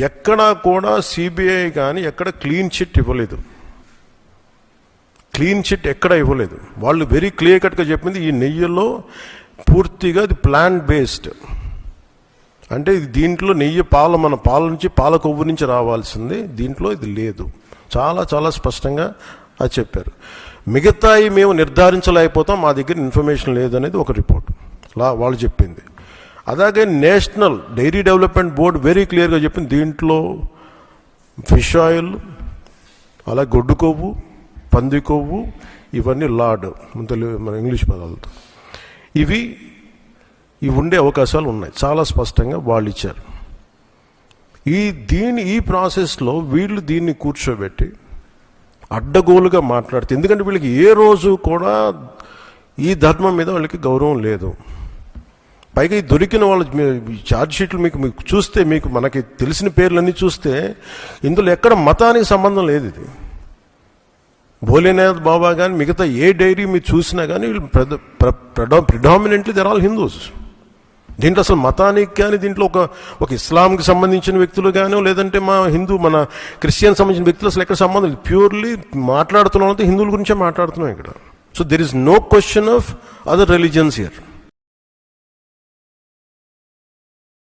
ఎక్కడా కూడా సిబిఐ కానీ ఎక్కడ క్లీన్ చిట్ ఇవ్వలేదు. క్లీన్ చిట్ ఎక్కడ ఇవ్వలేదు. వాళ్ళు వెరీ క్లియర్ కట్గా చెప్పింది ఈ నెయ్యిలో పూర్తిగా ఇది ప్లాంట్ బేస్డ్, అంటే ఇది దీంట్లో నెయ్యి మన పాల నుంచి పాల కొవ్వు నుంచి రావాల్సింది, దీంట్లో ఇది లేదు. చాలా చాలా స్పష్టంగా అది చెప్పారు. మిగతాయి మేము నిర్ధారించలేకపోతాం, మా దగ్గర ఇన్ఫర్మేషన్ లేదనేది ఒక రిపోర్ట్ వాళ్ళు చెప్పింది. అలాగే national dairy development board very క్లియర్గా చెప్పింది దీంట్లో ఫిష్ ఆయిల్, అలా గొడ్డు కొవ్వు, పంది కొవ్వు, ఇవన్నీ లార్డ్ మన ఇంగ్లీష్ పదాలతో ఇవి ఉండే అవకాశాలు ఉన్నాయి. చాలా స్పష్టంగా వాళ్ళు ఇచ్చారు. ఈ ప్రాసెస్లో వీళ్ళు దీన్ని కూర్చోబెట్టి అడ్డగోలుగా మాట్లాడితే, ఎందుకంటే వీళ్ళకి ఏ రోజు కూడా ఈ ధర్మం మీద వాళ్ళకి గౌరవం లేదు. పైగా ఈ దొరికిన వాళ్ళ ఛార్జ్ షీట్లు మీకు చూస్తే, మనకి తెలిసిన పేర్లన్నీ చూస్తే ఇందులో ఎక్కడ మతానికి సంబంధం లేదు. ఇది భోలేనాథ్ బాబా కానీ మిగతా ఏ డైరీ మీరు చూసినా కానీ వీళ్ళు ప్రిడామినెంట్లీ దర్ ఆల్ హిందూస్. దీంట్లో అసలు మతానికి కానీ దీంట్లో ఒక ఇస్లాంకి సంబంధించిన వ్యక్తులు కానీ, లేదంటే మన క్రిస్టియన్ సంబంధించిన వ్యక్తులు అసలు ఎక్కడ సంబంధం లేదు. ప్యూర్లీ మాట్లాడుతున్నాం అంటే హిందువుల గురించే మాట్లాడుతున్నాం ఇక్కడ. So there is no question of other religions here.